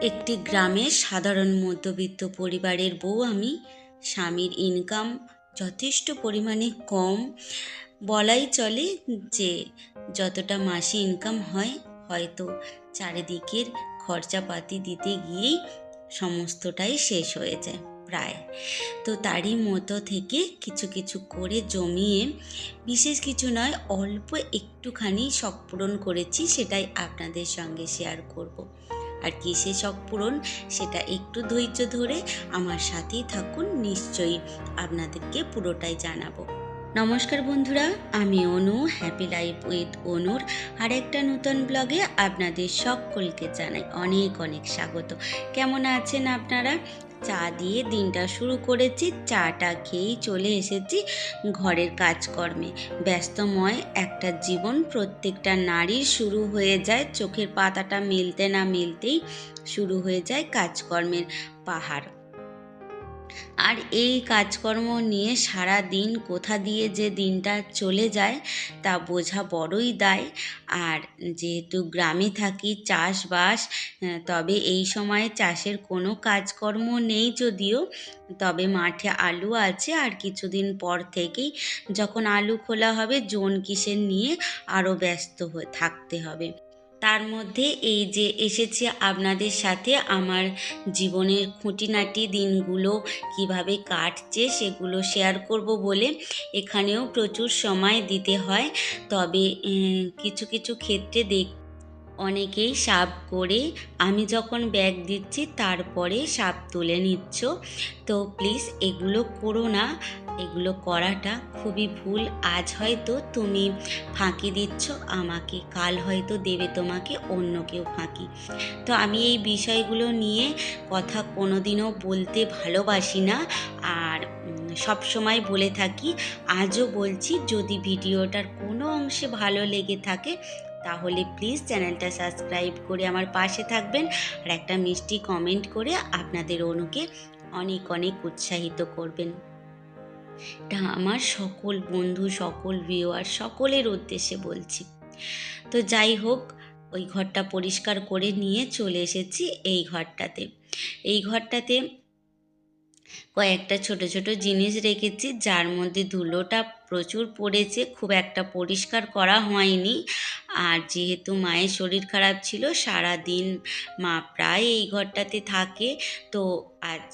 একটি গ্রামের সাধারণ মধ্যবিত্ত পরিবারের বউ আমি। স্বামীর ইনকাম যথেষ্ট পরিমাণে কম, বলাই চলে যে যতটা মাসে ইনকাম হয় হয়তো চারিদিকের খরচাপাতি দিতে গিয়েই সমস্তটাই শেষ হয়ে যায় প্রায়। তো তারই মতো থেকে কিছু কিছু করে জমিয়ে, বিশেষ কিছু নয়, অল্প একটুখানি শখ পূরণ করেছি, সেটাই আপনাদের সঙ্গে শেয়ার করব। আর কিসে শখ পূরণ সেটা একটু ধৈর্য ধরে আমার সাথেই থাকুন, নিশ্চয়ই আপনাদেরকে পুরোটাই জানাবো। নমস্কার বন্ধুরা, আমি অনু, হ্যাপি লাইফ উইথ অনুর আর একটা নতুন ব্লগে আপনাদের সকলকে জানাই অনেক অনেক স্বাগত। কেমন আছেন আপনারা? চা দিয়ে দিনটা শুরু করেছি, চাটা খেয়েই চলে এসেছি ঘরের কাজকর্মে। ব্যস্তময় একটা জীবন প্রত্যেকটা নারীর শুরু হয়ে যায়, চোখের পাতাটা মেলতে না মেলতেই শুরু হয়ে যায় কাজকর্মের পাহাড়। আর এই কাজকর্ম নিয়ে সারা দিন কোথা দিয়ে যে দিনটা চলে যায় তা বোঝা বড়ই দায়। আর যেহেতু গ্রামে থাকি, চাষবাস, তবে এই সময়ে চাষের কোনো কাজকর্ম নেই যদিও, তবে মাঠে আলু আছে আর কিছুদিন পর থেকেই যখন আলু খোলা হবে জন কিসের নিয়ে আরও ব্যস্ত হয়ে থাকতে হবে। তার মধ্যে এই যে এসেছি আপনাদের সাথে আমার জীবনের খুঁটিনাটি দিনগুলো কিভাবে কাটছে সেগুলো শেয়ার করব বলে এখানেও প্রচুর সময় দিতে হয়। তবে কিছু কিছু ক্ষেত্রে অনেকেই সাব করে, আমি যখন ব্যাগ দিচ্ছি তারপরে সাব তুলে নিচ্ছ, তো প্লিজ এগুলো করো না। এগুলো করাটা খুবই ভুল। আজ হয়তো তুমি ফাঁকি দিচ্ছ আমাকে, কাল হয়তো দেবে তোমাকে অন্য কেউ ফাঁকি। তো আমি এই বিষয়গুলো নিয়ে কথা কোনোদিনও বলতে ভালোবাসি না, আর সব সময় বলে থাকি, আজও বলছি, যদি ভিডিওটার কোনো অংশে ভালো লেগে থাকে তাহলে প্লিজ চ্যানেলটা সাবস্ক্রাইব করে আমার পাশে থাকবেন আর একটা মিষ্টি কমেন্ট করে আপনাদের অনুকে অনেক অনেক উৎসাহিত করবেন। এটা আমার সকল বন্ধু, সকল ভিউয়ার, সকলের উদ্দেশ্যে বলছি। তো যাই হোক, ওই ঘরটা পরিষ্কার করে নিয়ে চলে এসেছি এই ঘরটাতে কয়েকটা ছোট ছোট জিনিস রেখেছি, যার মধ্যে ধুলোটা প্রচুর পড়েছে, খুব একটা পরিষ্কার করা হয়নি। আর যেহেতু মায়ের শরীর খারাপ ছিল, সারা দিন মা প্রায় এই ঘরটাতে থাকে, তো আজ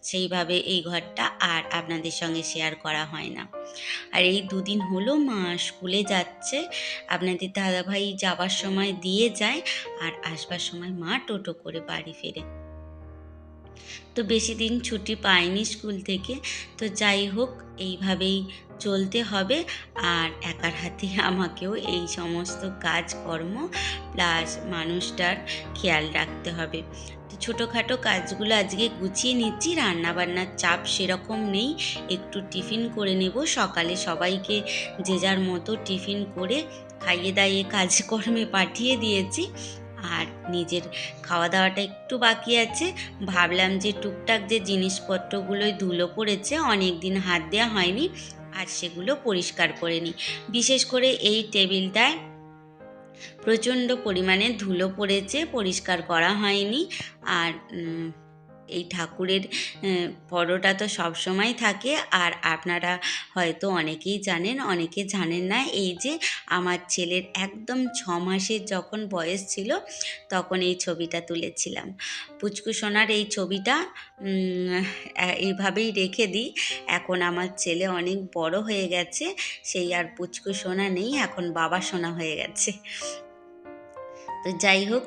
সেইভাবে এই ঘরটা আর আপনাদের সঙ্গে শেয়ার করা হয় না। আর এই দুদিন হলো মা স্কুলে যাচ্ছে, আপনাদের দাদাভাই যাওয়ার সময় দিয়ে যায় আর আসবার সময় মা টোটো করে বাড়ি ফেরে। তো বেশি দিন ছুটি পাইনি স্কুল থেকে। তো যাই হোক, এইভাবেই চলতে হবে। আর একার হাতে আমাকেও এই সমস্ত কাজকর্ম প্লাস মানুষটার খেয়াল রাখতে হবে। তো ছোটোখাটো কাজগুলো আজকে গুছিয়ে নিচ্ছি, রান্নাবান্নার চাপ সেরকম নেই, একটু টিফিন করে নেব সকালে, সবাইকে যে যার মতো টিফিন করে খাইয়ে দাইয়ে কাজকর্মে পাঠিয়ে দিয়েছি। আর নিজের খাওয়া দাওয়াটা একটু বাকি আছে। ভাবলাম যে টুকটাক যে জিনিসপত্রগুলোই ধুলো পড়েছে, অনেক দিন হাত দেওয়া হয়নি, আজ সেগুলো পরিষ্কার করে নিই। বিশেষ করে এই টেবিলটায় প্রচণ্ড পরিমাণে ধুলো পড়েছে, পরিষ্কার করা হয়নি। আর এই ঠাকুরের ফটোটা তো সবসময় থাকে। আর আপনারা হয়তো অনেকেই জানেন, অনেকে জানেন না, এই যে আমার ছেলের একদম 6 মাসের যখন বয়স ছিল তখন এই ছবিটা তুলেছিলাম। পুচকু সোনার এই ছবিটা এইভাবেই রেখে দিই। এখন আমার ছেলে অনেক বড় হয়ে গেছে, সেই আর পুচকু সোনা নেই, এখন বাবা সোনা হয়ে গেছে। তো যাই হোক,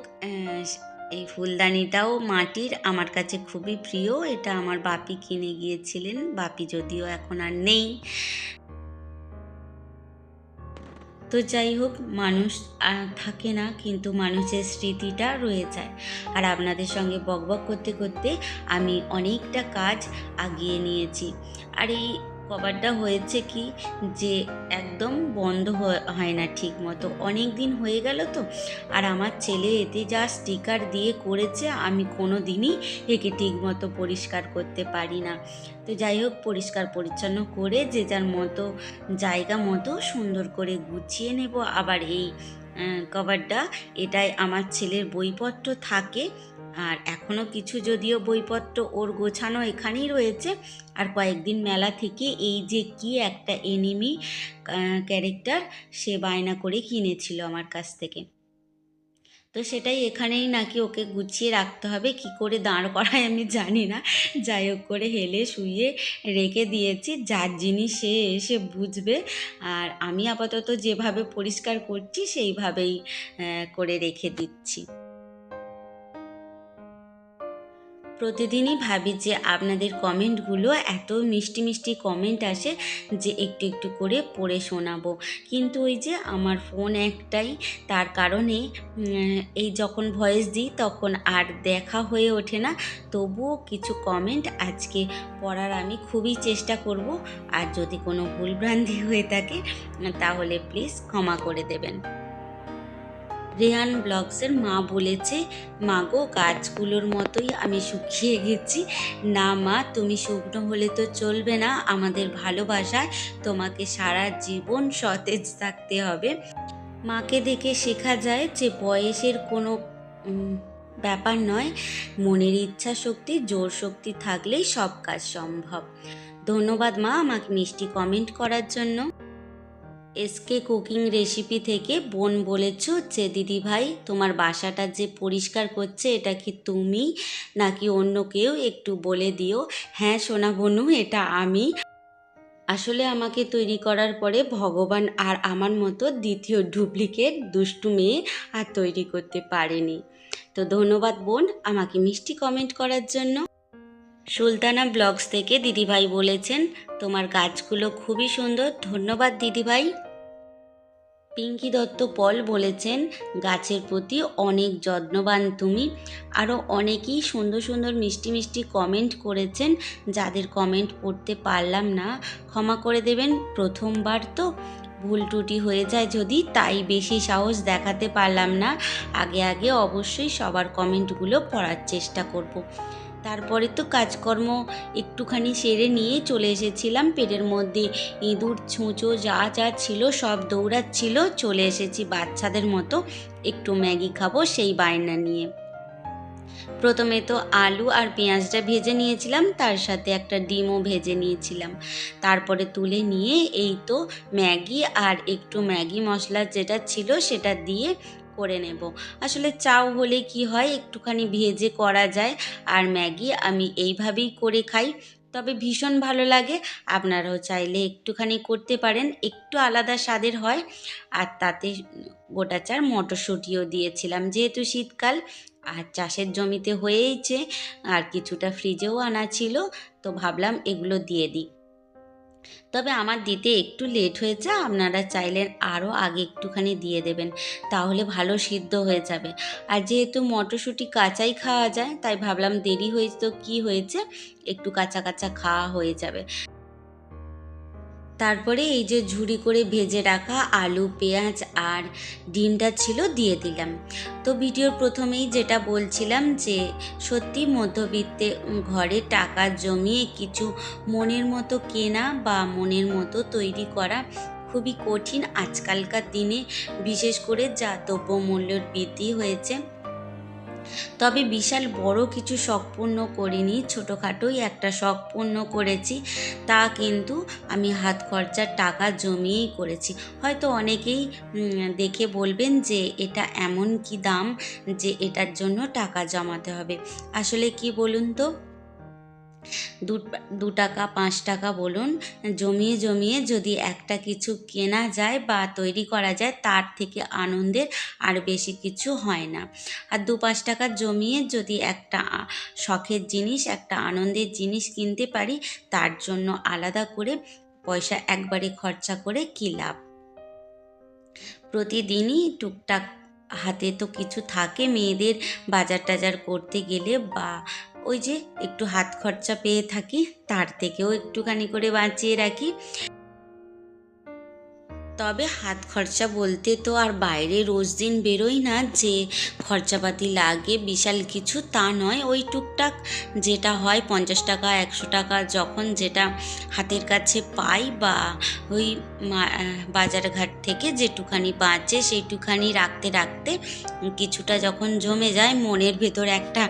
এই ফুলদানিটাও মাটির, আমার কাছে খুবই প্রিয়। এটা আমার বাপি কিনে গিয়েছিলেন, বাপি যদিও এখন আর নেই। তো যাই হোক, মানুষ থাকে না, কিন্তু মানুষের স্মৃতিটা রয়ে যায়। আর আপনাদের সঙ্গে বকবক করতে করতে আমি অনেকটা কাজ আগিয়ে নিয়েছি। আর এই কভারটা হয়েছে কি, যে একদম বন্ধ হয় না ঠিক মতো, অনেক দিন হয়ে গেল তো। আর আমার ছেলে এতে যা স্টিকার দিয়ে করেছে, আমি কোনো দিনই একে ঠিক মতো পরিষ্কার করতে পারি না। তো যাই হোক, পরিষ্কার পরিচ্ছন্ন করে যে যার মতো জায়গা মতো সুন্দর করে গুছিয়ে নেব। আবার এই কভারটা, এটাই আমার ছেলের বইপত্র থাকে। আর এখনও কিছু যদিও বইপত্র ওর গোছানো এখানেই রয়েছে। আর কয়েকদিন মেলা থেকে এই যে কি একটা এনিমি ক্যারেক্টার সে বায়না করে কিনেছিল আমার কাছ থেকে, তো সেটাই এখানেই নাকি ওকে গুছিয়ে রাখতে হবে। কি করে দাঁড় করায় আমি জানি না, যাই হোক করে হেলে শুয়ে রেখে দিয়েছি, যার জিনিস সে এসে বুঝবে। আর আমি আপাতত যেভাবে পরিষ্কার করছি সেইভাবেই করে রেখে দিচ্ছি। প্রতিদিনই ভাবি যে আপনাদের কমেন্টগুলো এত মিষ্টি মিষ্টি কমেন্ট আসে যে একটু একটু করে পড়ে শোনাবো, কিন্তু ওই যে আমার ফোন একটাই, তার কারণে এই যখন ভয়েস দিই তখন আর দেখা হয়ে ওঠে না। তবুও কিছু কমেন্ট আজকে পড়ার আমি খুবই চেষ্টা করব। আর যদি কোনো ভুলভ্রান্তি হয়ে থাকে তাহলে প্লিজ ক্ষমা করে দেবেন। রেহান ব্লগসের মা বলেছে, মা গো গাছগুলোর মতোই আমি শুকিয়ে গেছি। না মা, তুমি শুকনো হলে তো চলবে না, আমাদের ভালোবাসায় তোমাকে সারা জীবন সতেজ থাকতে হবে। মাকে দেখে শেখা যায় যে বয়সের কোনো ব্যাপার নয়, মনের ইচ্ছা শক্তি জোর শক্তি থাকলেই সব কাজ সম্ভব। ধন্যবাদ মা আমাকে মিষ্টি কমেন্ট করার জন্য। এসকে কুকিং রেসিপি থেকে বোন বলেছ যে দিদি ভাই তোমার বাসাটা যে পরিষ্কার করছে এটা কি তুমি নাকি অন্য কেউ, একটু বলে দিও। হ্যাঁ সোনা বনু, এটা আমি। আসলে আমাকে তৈরি করার পরে ভগবান আর আমার মতো দ্বিতীয় ডুপ্লিকেট দুষ্টু মেয়ে আর তৈরি করতে পারেনি। তো ধন্যবাদ বোন আমাকে মিষ্টি কমেন্ট করার জন্য। সুলতানা ব্লগস থেকে দিদিভাই বলেছেন, তোমার গাছগুলো খুবই সুন্দর, ধন্যবাদ দিদিভাই। পিঙ্কি দত্ত পল বলেছেন, গাছের প্রতি অনেক যত্নবান তুমি। আরও অনেকেই সুন্দর সুন্দর মিষ্টি মিষ্টি কমেন্ট করেছেন, যাদের কমেন্ট পড়তে পারলাম না ক্ষমা করে দেবেন, প্রথমবার তো ভুল ত্রুটি হয়ে যায় যদি, তাই বেশি সাহস দেখাতে পারলাম না। আগে আগে অবশ্যই সবার কমেন্টগুলো পড়ার চেষ্টা করব। তারপরে তো কাজকর্ম একটুখানি সেরে নিয়ে চলে এসেছিলাম, পেটের মধ্যে ইঁদুর ছুঁচো যা যা ছিল সব দৌড়াচ্ছিল, চলে এসেছি বাচ্চাদের মতো একটু ম্যাগি খাবো সেই বায়না নিয়ে। প্রথমে তো আলু আর পেঁয়াজটা ভেজে নিয়েছিলাম, তার সাথে একটা ডিমও ভেজে নিয়েছিলাম। তারপরে তুলে নিয়ে এই তো ম্যাগি আর একটু ম্যাগি মশলা যেটা ছিল সেটা দিয়ে করে নেব। আসলে চাউ হলে কি হয় একটুখানি ভেজে করা যায়, আর ম্যাগি আমি এইভাবেই করে খাই, তবে ভীষণ ভালো লাগে। আপনারাও চাইলে একটুখানি করতে পারেন, একটু আলাদা স্বাদের হয়। আর তাতে গোটা চার মটরশুঁটিও দিয়েছিলাম, যেহেতু শীতকাল আর চাষের জমিতে হয়েইছে, আর কিছুটা ফ্রিজেও আনা ছিল, তো ভাবলাম এগুলো দিয়ে দিই। তবে আমার দিতে একটু লেট হয়েছে, আপনারা চাইলেন আরও আগে একটুখানি দিয়ে দেবেন, তাহলে ভালো সিদ্ধ হয়ে যাবে। আর যেহেতু মটরশুঁটি কাঁচাই খাওয়া যায়, তাই ভাবলাম দেরি হয়েছে তো কী হয়েছে, একটু কাঁচা কাঁচা খাওয়া হয়ে যাবে। তারপরে এই যে ঝুরি করে ভেজে রাখা আলু পেঁয়াজ আর ডিমটা ছিল দিয়ে দিলাম। তো ভিডিওর প্রথমেই যেটা বলছিলাম যে সত্যি মধ্যবিত্তে ঘরে টাকা জমিয়ে কিছু মনের মতো কেনা বা মনের মতো তৈরি করা খুবই কঠিন আজকালকার দিনে, বিশেষ করে যা দ্রব্যমূল্যের বৃদ্ধি হয়েছে। তবে বিশাল বড় কিছু শখ পূর্ণ করিনি, ছোটোখাটোই একটা শখ পূর্ণ করেছি, তা কিন্তু আমি হাত খরচার টাকা জমিয়েই করেছি। হয়তো অনেকেই দেখে বলবেন যে এটা এমন কি দাম যে এটার জন্য টাকা জমাতে হবে। আসলে কি বলুন তো, 2 টাকা 5 টাকা বলুন, জমিয়ে জমিয়ে যদি একটা কিছু কেনা যায় বা তৈরি করা যায়, তার থেকে আনন্দের আর বেশি কিছু হয় না। আর 2-5 টাকা জমিয়ে যদি একটা শখের জিনিস, একটা আনন্দের জিনিস কিনতে পারি, তার জন্য আলাদা করে পয়সা একবারে খরচা করে কী লাভ। প্রতিদিনই টুকটাক হাতে তো কিছু থাকে, মেয়েদের বাজার টাজার করতে গেলে বা ওই যে একটু হাত খরচা পেয়ে থাকি, তার থেকেও একটুখানি করে বাঁচিয়ে রাখি। তবে হাত খরচা বলতে তো আর বাইরে রোজ দিন বেরোই না যে খরচাপাতি লাগে বিশাল কিছু তা নয়, ওই টুকটাক যেটা হয় 50 টাকা 100 টাকা যখন যেটা হাতের কাছে পাই বা ওই বাজারঘাট থেকে যেটুখানি বাঁচে সেইটুখানি রাখতে রাখতে কিছুটা যখন জমে যায় মনের ভেতর একটা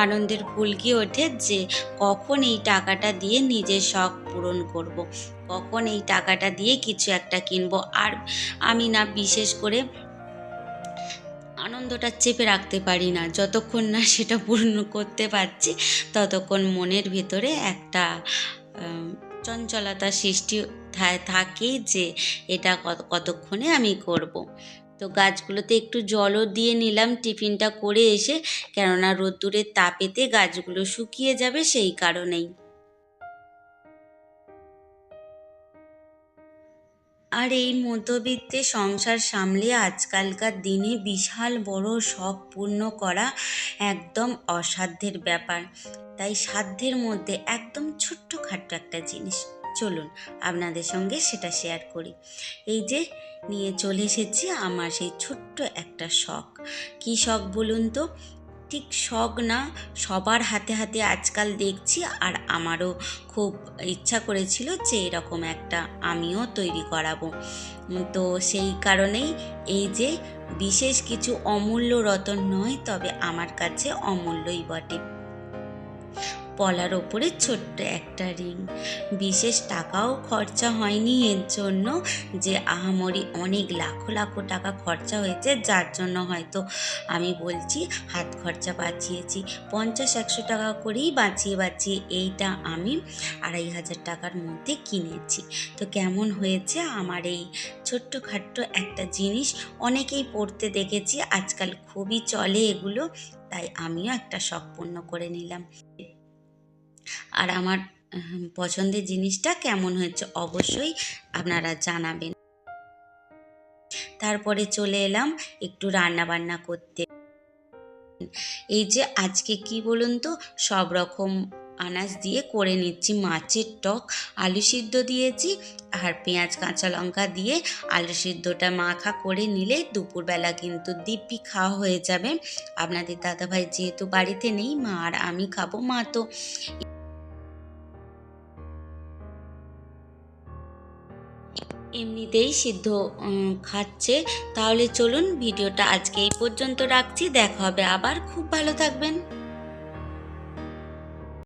আনন্দের ফুলকি ওঠে যে কখন এই টাকাটা দিয়ে নিজের শখ পূরণ করব। কখন এই টাকাটা দিয়ে কিছু একটা কিনবো। আর আমি না বিশেষ করে আনন্দটা চেপে রাখতে পারি না, যতক্ষণ না সেটা পূর্ণ করতে পারছি ততক্ষণ মনের ভেতরে একটা চঞ্চলতা সৃষ্টি থাকে যে এটা কতক্ষণে আমি করব। তো গাছগুলোতে একটু জলও দিয়ে নিলাম টিফিনটা করে এসে, কেননা রোদ্দুরের তাপেতে গাছগুলো শুকিয়ে যাবে সেই কারণেই। আর এই মধ্যবিত্তে সংসার সামলে আজকালকার দিনে বিশাল বড় শখ পূর্ণ করা একদম অসাধ্যের ব্যাপার। তাই সাধ্যের মধ্যে একদম ছোট্টখাট্ট একটা জিনিস, চলুন আপনাদের সঙ্গে সেটা শেয়ার করি। এই যে নিয়ে চলে এসেছি আমার সেই ছোট্ট একটা শখ। কী শখ বলুন তো? ঠিক শখ না, সবার হাতে হাতে আজকাল দেখছি, আর আমারও খুব ইচ্ছা করেছিল যে এরকম একটা আমিও তৈরি করাবো। তো সেই কারণেই এই যে বিশেষ কিছু অমূল্য রতন নয়, তবে আমার কাছে অমূল্যই বটে, পলার ওপরে ছোট্ট একটা রিং। বিশেষ টাকাও খরচা হয়নি এর জন্য যে আহামরি অনেক লাখো লাখো টাকা খরচা হয়েছে, যার জন্য হয়তো আমি বলছি হাত খরচা বাঁচিয়েছি। 50-100 টাকা করেই বাঁচিয়ে বাঁচিয়ে এইটা আমি 2500 টাকার মধ্যে কিনেছি। তো কেমন হয়েছে আমার এই ছোট্টখাট্ট একটা জিনিস? অনেকেই পড়তে দেখেছি, আজকাল খুবই চলে এগুলো, তাই আমিও একটা শখ পূর্ণ করে নিলাম। আর আমার পছন্দের জিনিসটা কেমন হয়েছে অবশ্যই আপনারা জানাবেন। তারপরে চলে এলাম একটু রান্না বান্না করতে। এই যে আজকে কি বলুন তো, সব রকম আনাজ দিয়ে করে নিচ্ছি মাছের টক। আলু সিদ্ধ দিয়েছি আর পেঁয়াজ কাঁচা লঙ্কা দিয়ে আলু সিদ্ধটা মাখা করে নিলে দুপুরবেলা কিন্তু দিব্যি খাওয়া হয়ে যাবে। আপনাদের দাদাভাই যেহেতু বাড়িতে নেই, মা আর আমি খাবো। মা তো এমনিতেই সিদ্ধ খাচ্ছে। তাহলে চলুন ভিডিওটা আজকে এই পর্যন্ত রাখছি, দেখা হবে আবার। খুব ভালো থাকবেন।